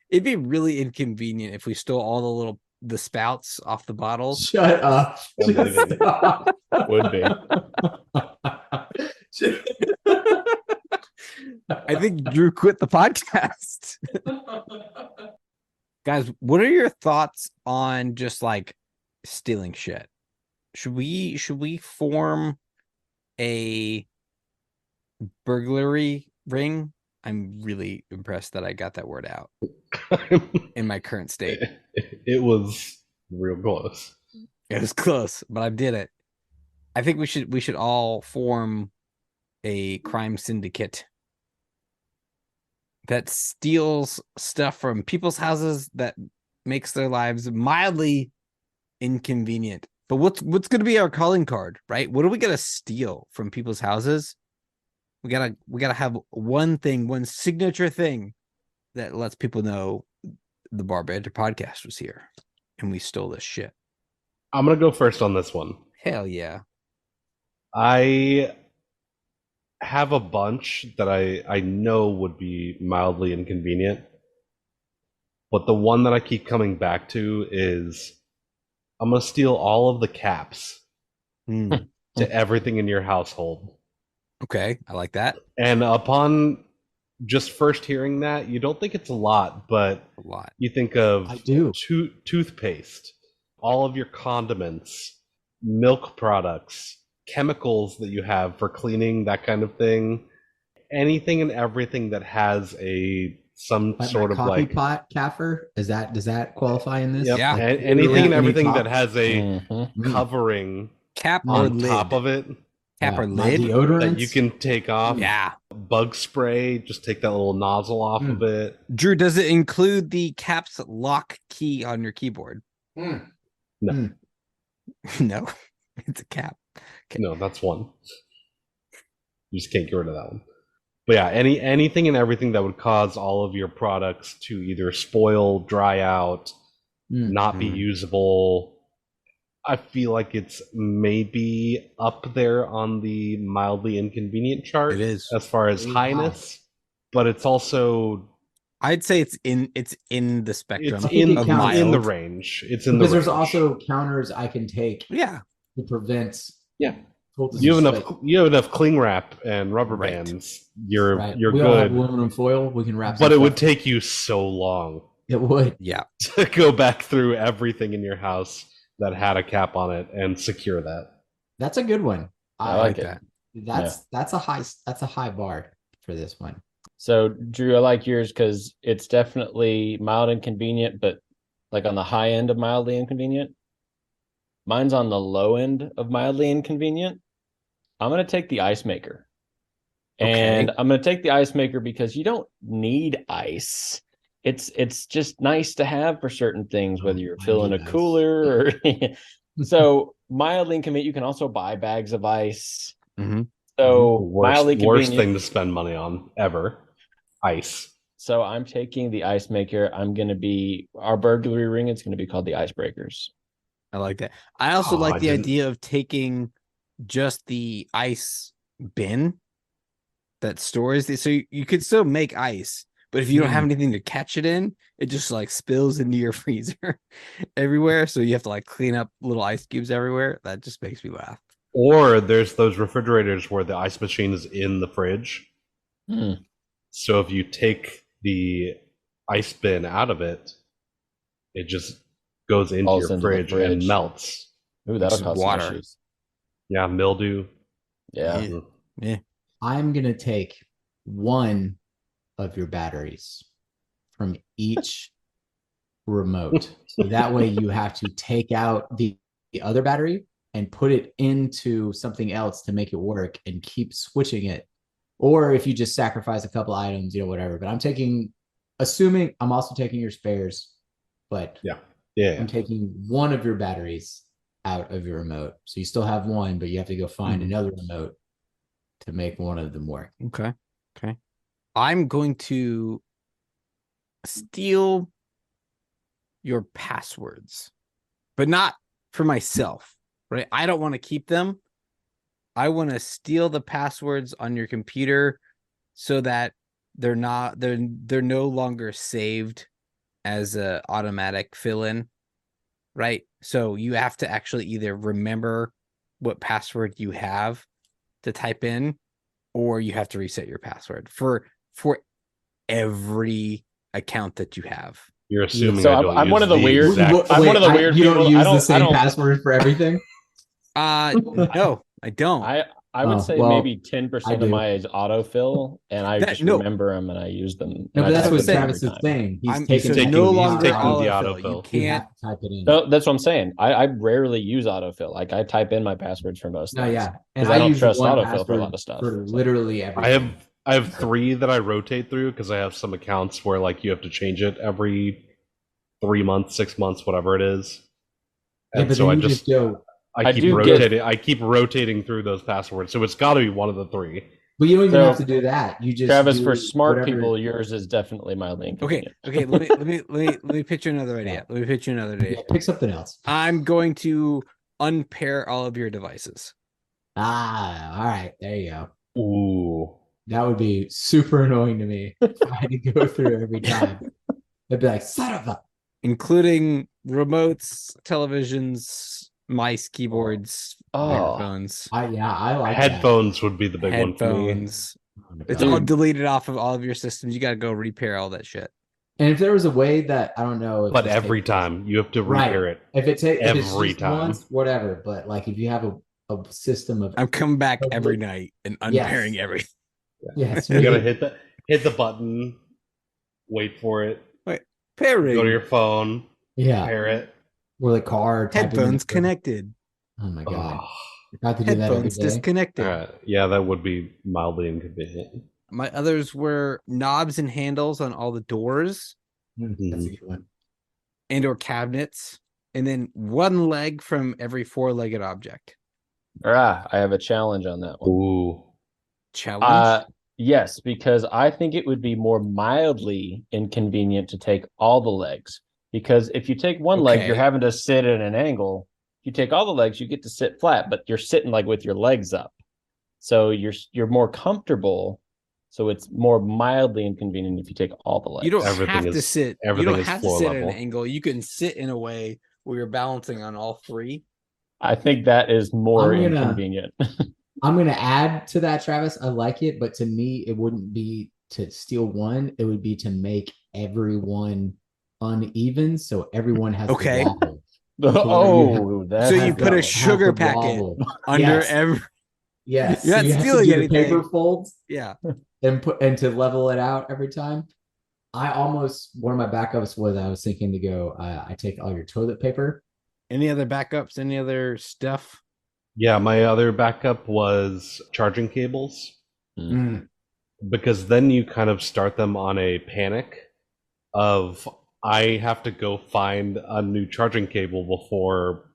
It'd be really inconvenient if we stole all the spouts off the bottles. Shut up. Unbelievable. Just stop. Would be. I think Drew quit the podcast. Guys, what are your thoughts on just like stealing shit? Should we form a burglary ring? I'm really impressed that I got that word out in my current state. It was real close. It was close, but I did it. I think we should all form a crime syndicate that steals stuff from people's houses that makes their lives mildly inconvenient. But what's going to be our calling card, right? What are we going to steal from people's houses? We got to have one thing, one signature thing that lets people know the Bar Banter podcast was here and we stole this shit. I'm gonna go first on this one. Hell yeah. I have a bunch that I know would be mildly inconvenient, but the one that I keep coming back to is I'm gonna steal all of the caps Mm. to everything in your household. Okay, I like that And upon just first hearing that, you don't think it's a lot, but a lot. you think of I do. toothpaste, all of your condiments, milk products, chemicals that you have for cleaning, that kind of thing. Anything and everything that has a some Like sort my of coffee like pot kaffir. Does that qualify in this? yep, Yeah. Like, anything literally and any everything top- that has a Mhm. covering Cap or on lid. top of it Cap or my lid. deodorant that you can take off. Yeah. Bug spray, just take that little nozzle off of it. Drew, does it include the caps lock key on your keyboard? No. No, it's a cap. Okay. No, that's one. You just can't get rid of that one. But yeah, anything and everything that would cause all of your products to either spoil, dry out, not be usable. I feel like it's maybe up there on the mildly inconvenient chart It is. as far as Really highness, but it's also I'd say it's in the spectrum it's I think it of counts. in the mild. range. It's in because the there's range. also counters I can take Yeah. to prevent. Yeah. full You have disease. enough. You have enough cling wrap and rubber Right. bands. You're Right. you're we all have good. aluminum foil. We can wrap. But some it would stuff. take you so long It would. Yeah. to go back through everything in your house that had a cap on it and secure that. That's a good one. I like it. that. That's a high bar for this one. So, Drew, I like yours because it's definitely mild and convenient, but like on the high end of mildly inconvenient. Mine's on the low end of mildly inconvenient. I'm going to take the ice maker. And I'm going to take the ice maker because you don't need ice. It's just nice to have for certain things, whether you're I filling need a ice. cooler or so mildly inconvenient. You can also buy bags of ice. Mhm. So mildly Worst convenient. thing to spend money on ever. Ice. So I'm taking the ice maker. I'm going to be our burglary ring. It's going to be called the Icebreakers. I like that. I also Oh, like I the didn't- idea of taking just the ice bin that stores the, so you could still make ice, but if you don't have anything to catch it in, it just like spills into your freezer everywhere. So you have to like clean up little ice cubes everywhere. That just makes me laugh. Or there's those refrigerators where the ice machine is in the fridge. Hmm. So if you take the ice bin out of it, it just goes into Falls your into the fridge and fridge. melts. Ooh, that'll Some cause some water. issues. Yeah, mildew. Yeah. Yeah. I'm gonna take one of your batteries from each remote. So that way you have to take out the other battery and put it into something else to make it work and keep switching it. Or if you just sacrifice a couple items, whatever. But assuming I'm also taking your spares, but Yeah. I'm taking one of your batteries out of your remote. So you still have one, but you have to go find another remote to make one of them work. Okay. I'm going to steal your passwords, but not for myself, right? I don't want to keep them. I want to steal the passwords on your computer so that they're no longer saved as a automatic fill-in, right? So you have to actually either remember what password you have to type in, or you have to reset your password for every account that you have. You're assuming So I don't I'm use one of the weird- exact- I'm one of the weird You people. don't use I the don't- same I don't- password for everything. No, I don't. I would Oh, say well, maybe I 10% do. of my is autofill, and I just remember them and I use them. No, and I but that's type what them in Travis every is time. saying. He's I'm taking taking- no he's longer taking the autofill. You autofill. You can't. have to type it in. No, that's what I'm saying. I rarely use autofill. Like I type in my passwords for most No, things. yeah, and 'Cause I don't use trust one autofill for a password lot of stuff, for so. literally everything. I have 3 that I rotate through because I have some accounts where like you have to change it every 3 months, 6 months, whatever it is. Yeah, And but so then I you just go. I keep do rotating. I keep rotating through those passwords. So it's got to be one of the 3. But you don't even So, have to do that. You just Travis, do for smart whatever- people, yours is definitely mildly Okay, inconvenient. let me pitch you another idea. Let me pitch you another idea. Yeah, pick something else. I'm going to unpair all of your devices. All right, there you go. Ooh. That would be super annoying to me if I had to go through every time. I'd be like, son of a. Including remotes, televisions, mice, keyboards, microphones, I like Headphones would be the big one for me. headphones. that. It's all deleted off of all of your systems. You got to go repair all that shit. And if there was a way that I don't know, if But this every takes- time you have to Right. repair it. if it's every just time. once, whatever. But like if you have a system of I'm coming back Okay. every night and Yes. unpairing everything. yes, You gotta hit the button, wait for it, Pairing. go to your phone, Yeah. pair it. Or the car. type in the Headphones number. connected. Oh my god. Oh, If I have to do that every Headphones day. disconnected. yeah, that would be mildly inconvenient. My others were knobs and handles on all the doors That's a good one. and or cabinets, and then one leg from every four-legged object. I have a challenge on that one. Ooh. Challenge. Yes, because I think it would be more mildly inconvenient to take all the legs. Because if you take one leg, you're Okay. having to sit at an angle. If you take all the legs, you get to sit flat, but you're sitting like with your legs up. So you're more comfortable. So it's more mildly inconvenient if you take all the legs. You don't Everything have to is- sit. You everything don't is have to floor sit at level. an angle. You can sit in a way where you're balancing on all three. I think that is more I'm gonna- inconvenient. I'm gonna add to that, Travis. I like it, but to me, it wouldn't be to steal one. It would be to make everyone uneven, so everyone has Okay. to wobble. Oh, that's So Has you to- put a has sugar to packet wobble. under Yes. every. Yes, You're not so you have to stealing do the paper anything. folds Yeah. and to level it out every time. I almost one of my backups was I was thinking to go. I take all your toilet paper. Any other backups? Any other stuff? Yeah, my other backup was charging cables, because then you kind of start them on a panic of I have to go find a new charging cable before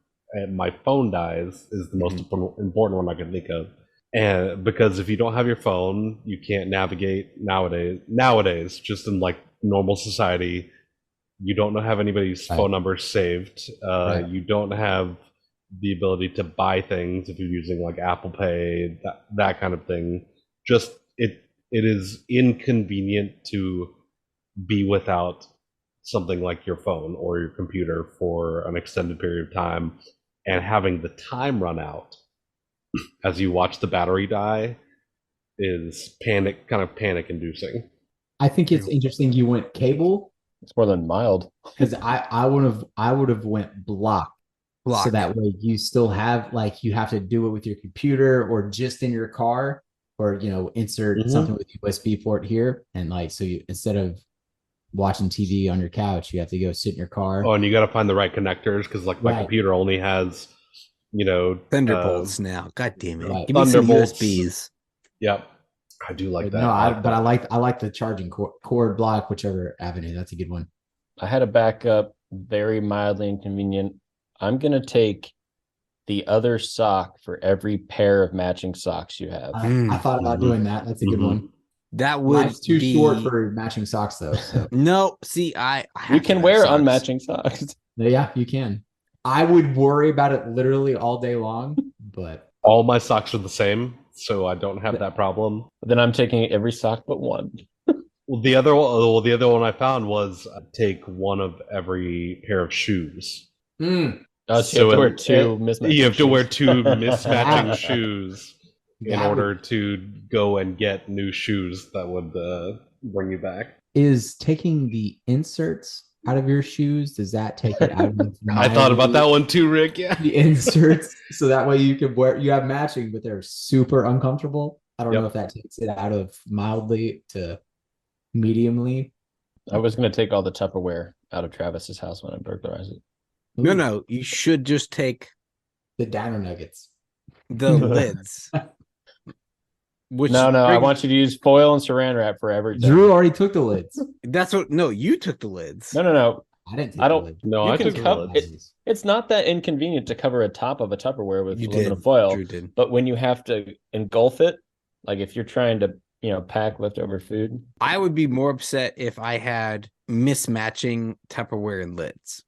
my phone dies is the most important one I can think of. And because if you don't have your phone, you can't navigate nowadays just in like normal society, you don't have anybody's Right. phone number saved. Right. You don't have the ability to buy things if you're using like Apple Pay, that kind of thing. Just it is inconvenient to be without something like your phone or your computer for an extended period of time, and having the time run out as you watch the battery die is panic inducing. I think it's interesting you went cable it's more than mild. because I would have went block. So that way you still have like you have to do it with your computer or just in your car or insert something with USB port here and like so you instead of watching TV on your couch you have to go sit in your car. Oh, and you got to find the right connectors because like my computer only has Thunderbolts now. God damn it! Right. Give me some Thunderbolts. USBs. I do like that. No, I like the charging cord block, whichever avenue. That's a good one. I had a backup, very mildly inconvenient. I'm going to take the other sock for every pair of matching socks you have. I thought about doing that. That's a good one. That would Mine's too be short for matching socks though. So. No, see, I have You to can have wear socks. unmatching socks. Yeah, you can. I would worry about it literally all day long, but All my socks are the same, so I don't have that problem. Then I'm taking every sock but one. Well, the other one I found was take one of every pair of shoes. Oh, so you have to wear two mismatching You have to wear shoes. two mismatching shoes in That order to go and get new shoes that would bring you back. is taking the inserts out of your shoes, does that take it out of I thought about that one too, Rick. Yeah. the inserts so that way you can wear you have matching but they're super uncomfortable. I don't know if that takes it out of mildly to mediumly. I was going to take all the Tupperware out of Travis's house when I burglarized it. No, you should just take The dino nuggets. the lids. Which No, I brings- want you to use foil and saran wrap for everything. Drew already took the lids. That's what. No, you took the lids. No. I didn't take I don't- the lids. No, You I can took cover the it. It's not that inconvenient to cover a top of a Tupperware with You aluminum did. foil, Drew did. but when you have to engulf it, like if you're trying to, pack leftover food, I would be more upset if I had mismatching Tupperware and lids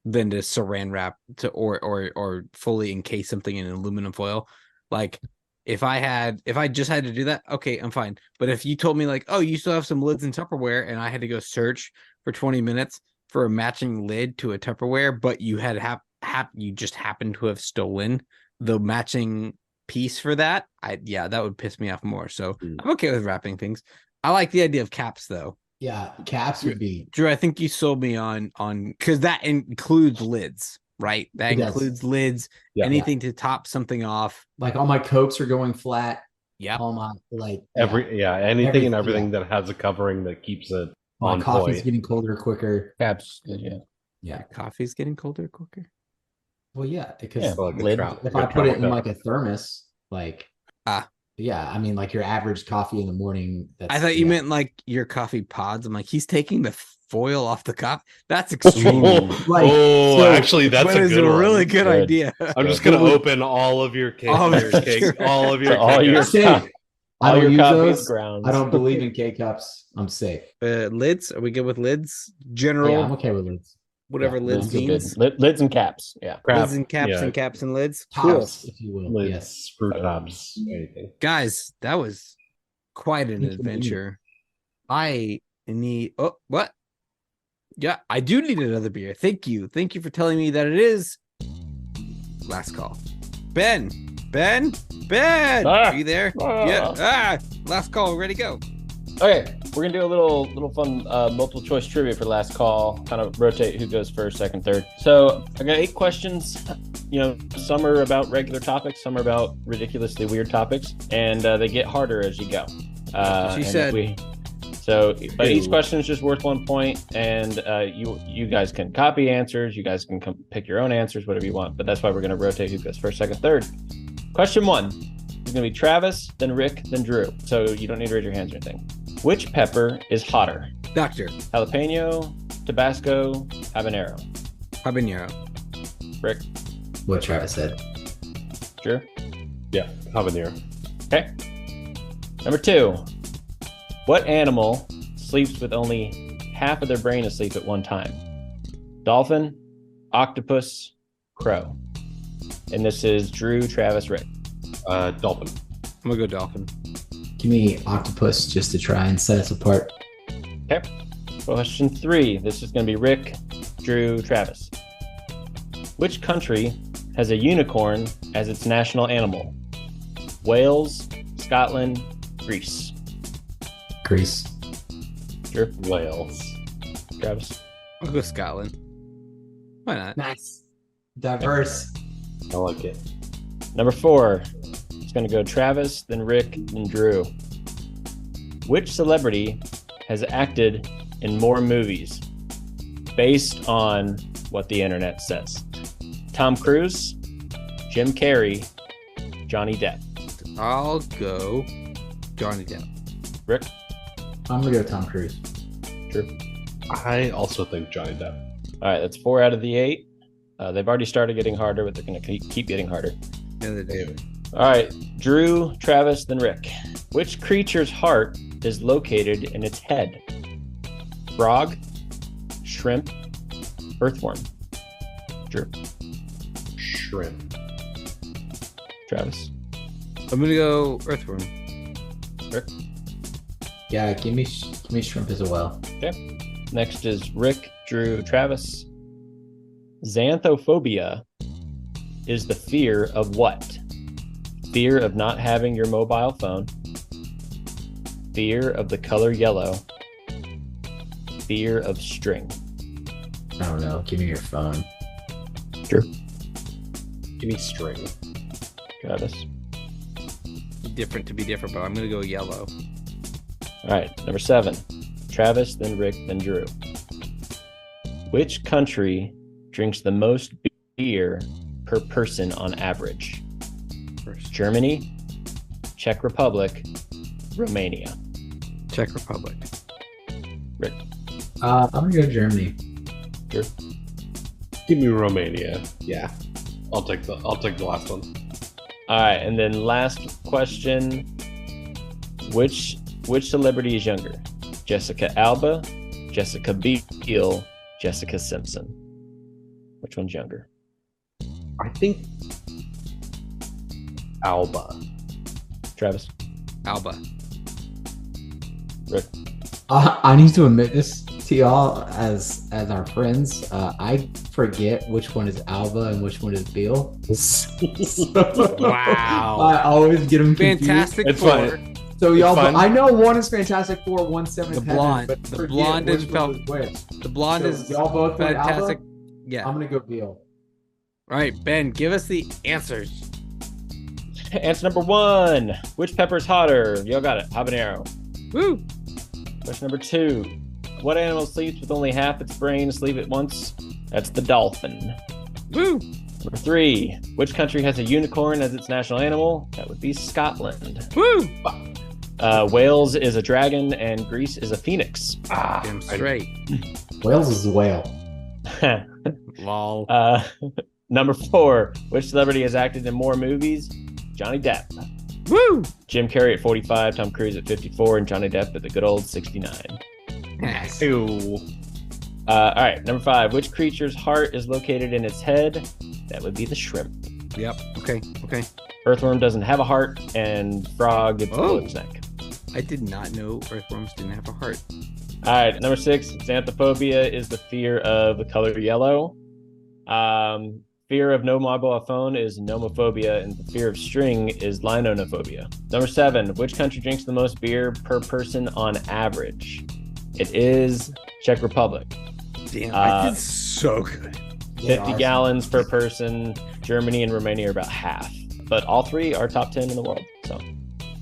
than to saran wrap to or fully encase something in aluminum foil. Like if I just had to do that, okay, I'm fine. But if you told me like, oh, you still have some lids in Tupperware, and I had to go search for 20 minutes for a matching lid to a Tupperware, but you had you just happened to have stolen the matching piece for that, that would piss me off more. So I'm okay with wrapping things. I like the idea of caps though. Yeah, caps would be. Drew, I think you sold me on because that includes lids, right? That It does. includes lids, anything to top something off. Like all my Cokes are going flat. Yeah. All my anything and everything yeah. that has a covering that keeps it My On coffee's point. getting colder quicker. Caps, yeah. Yeah. Coffee's getting colder quicker. Well, yeah, because Yeah, Like a lid. trout- if like I a put it in trout like a thermos, like yeah, I mean like your average coffee in the morning. That's, I thought you yeah. meant like your coffee pods. I'm like, he's taking the foil off the cup. That's extreme. Like, oh, so- actually, that's That a is good a one. really good Good. idea. I'm just gonna Well, open all of your cake, Oh, your cake, sure. all of your So all cake. your Safe. co- I all don't your use coffee's those. grounds. I don't believe in K cups. I'm safe. Lids? Are we good with lids? General, Yeah, I'm okay with lids. whatever yeah, lids Lids are good. means. Lids and caps. Yeah. Crap. Lids and caps Yeah. and caps and lids. Cool. Tops, if you will. Lids, Yes. screw tops, anything. Guys, that was quite an Thank you. adventure. I need what? Yeah, I do need another beer. Thank you. Thank you for telling me that it is last call. Ben. Ah. Are you there? Ah. Yeah. Last call, ready to go. Okay, we're gonna do a little fun multiple choice trivia for last call. Kind of rotate who goes first, second, third. So I got 8 questions. You know, some are about regular topics, some are about ridiculously weird topics, and they get harder as you go. She and said. But each question is just worth 1 point, and you guys can copy answers. You guys can pick your own answers, whatever you want. But that's why we're gonna rotate who goes first, second, third. Question 1 is gonna be Travis, then Rick, then Drew. So you don't need to raise your hands or anything. Which pepper is hotter? Doctor. Jalapeno, Tabasco, habanero. Habanero. Rick, What Travis said. Drew. Yeah, habanero. Okay. Number 2. What animal sleeps with only half of their brain asleep at one time? Dolphin, octopus, crow. And this is Drew, Travis, Rick. Dolphin. I'm gonna go dolphin. Give me octopus just to try and set us apart. Okay. Question 3. This is going to be Rick, Drew, Travis. Which country has a unicorn as its national animal? Wales, Scotland, Greece. Greece. Drew, Wales. Travis. I'll go Scotland. Why not? Nice. Diverse. I like it. Number 4. It's going to go Travis, then Rick, then Drew. Which celebrity has acted in more movies based on what the internet says? Tom Cruise, Jim Carrey, Johnny Depp. I'll go Johnny Depp. Rick, I'm gonna go Tom Cruise. Drew. I also think Johnny Depp. All right, that's 4 out of the 8. They've already started getting harder, but they're going to keep getting harder. The other day. All right, Drew, Travis, then Rick. Which creature's heart is located in its head? Frog, shrimp, earthworm. Drew, Shrimp. Travis, I'm gonna go earthworm. Rick. Yeah, give me shrimp as well. Next is Rick, Drew, Travis. Xanthophobia is the fear of what? Fear of not having your mobile phone. Fear of the color yellow. Fear of string. I don't know. Give me your phone. Drew, Give me string. Travis. Different to be different, but I'm gonna go yellow. All right, number 7. Travis, then Rick, then Drew. Which country drinks the most beer per person on average? Germany, Czech Republic, Romania. Czech Republic. Rick, I'm gonna go Germany. Drew. Give me Romania. Yeah. I'll take the last one. All right, and then last question: Which celebrity is younger? Jessica Alba, Jessica Biel, Jessica Simpson. Which one's younger? I think Alba. Travis, Alba. Rick. I need to admit this to y'all as our friends. I forget which one is Alba and which one is Beal. Wow. I always get them confused. Fantastic It's Four. fine. So y'all, fun. I know one is Fantastic Four, one's Seventh The Heaven, blonde. but The forget blonde which is one was which. The blonde So is y'all both went Alba? fantastic. Yeah. I'm gonna go Beal. All right, Ben, give us the answers. Answer number 1: Which pepper's hotter? Y'all got it. Habanero. Woo. Question number 2: What animal sleeps with only half its brain asleep at once? That's the dolphin. Woo! Number 3. Which country has a unicorn as its national animal? That would be Scotland. Woo! Wales is a dragon and Greece is a phoenix. Damn straight. Wales is a whale. Lol. Number 4. Which celebrity has acted in more movies? Johnny Depp. Woo! Jim Carrey at 45, Tom Cruise at 54, and Johnny Depp at the good old 69. Nice. Ew. All right, number 5. Which creature's heart is located in its head? That would be the shrimp. Yep. Okay. Earthworm doesn't have a heart, and frog gets below its neck. I did not know earthworms didn't have a heart. All right, number 6. Xanthophobia is the fear of the color yellow. Fear of no mobile phone is nomophobia, and the fear of string is linonophobia. Number 7. Which country drinks the most beer per person on average? It is Czech Republic. Damn, I did so good. 50 gallons per person. Germany and Romania are about half. But all 3 are top 10 in the world. So, all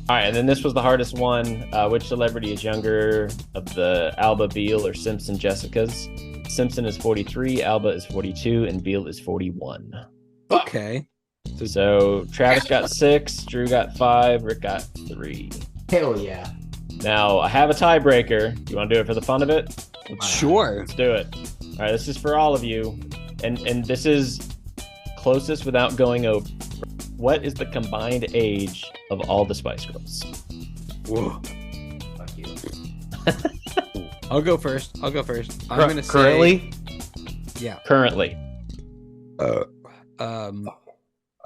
right, and then this was the hardest one. Which celebrity is younger of the Alba, Beal, or Simpson Jessicas? Simpson is 43, Alba is 42, and Beal is 41. Okay. So Travis got 6, Drew got 5, Rick got 3. Hell yeah. Now I have a tiebreaker. Do you want to do it for the fun of it? Sure. Let's do it. All right, this is for all of you, and this is closest without going over. What is the combined age of all the Spice Girls? Whoa. Fuck you. I'll go first. I'm gonna say Currently? yeah. Currently, I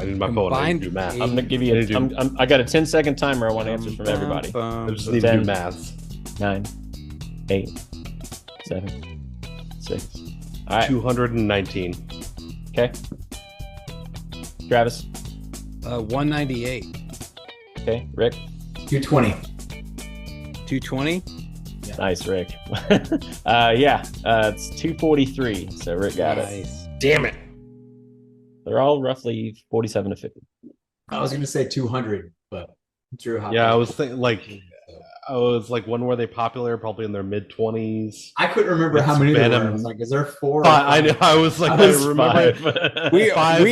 need my phone. I need to do math. I'm gonna give you. I got a 10-second timer. I want answers from everybody. I just need to 10. do maths. 9, 8, 7, 6. All right. 219. Okay. Travis. 198. Okay. Rick. 220. 220. Nice, Rick. It's 243. So Rick got it. Nice. Damn it. They're all roughly 47 to 50. I was gonna say 200, but Drew. Yeah, I was thinking when were they popular? Probably in their mid 20s. I couldn't remember how It's many there been were. a- I was like, is there 4? or I know. 5? I was like, I was I remember. 5.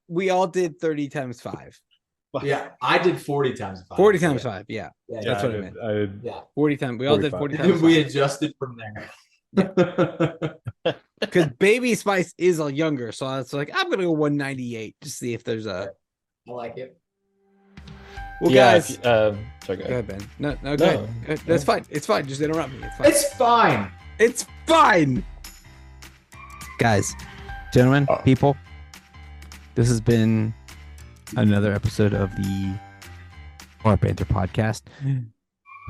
We all did 30 times 5. Yeah, I did 40 times 5. 40 times 5. Yeah. Yeah, That's yeah. what I meant. I 40 times. We all did 40 45. times. We adjusted from there. Because Baby Spice is a younger, so I was like, I'm gonna go 198 to see if there's a. I like it. Well, Yeah, guys, if- sorry, go go ahead. ahead, Ben. No, go ahead. Go ahead. That's fine. It's fine. Just interrupt me. It's fine. It's fine. It's fine. Guys, gentlemen, people, this has been another episode of the Bar Banter podcast.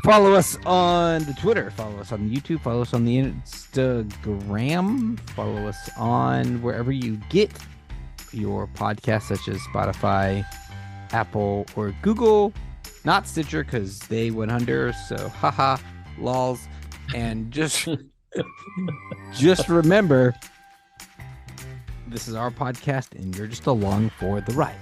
Follow us on the Twitter, follow us on YouTube, follow us on the Instagram, follow us on wherever you get your podcasts, such as Spotify, Apple, or Google. Not Stitcher, because they went under, so haha, lols. And just remember, this is our podcast, and you're just along for the ride.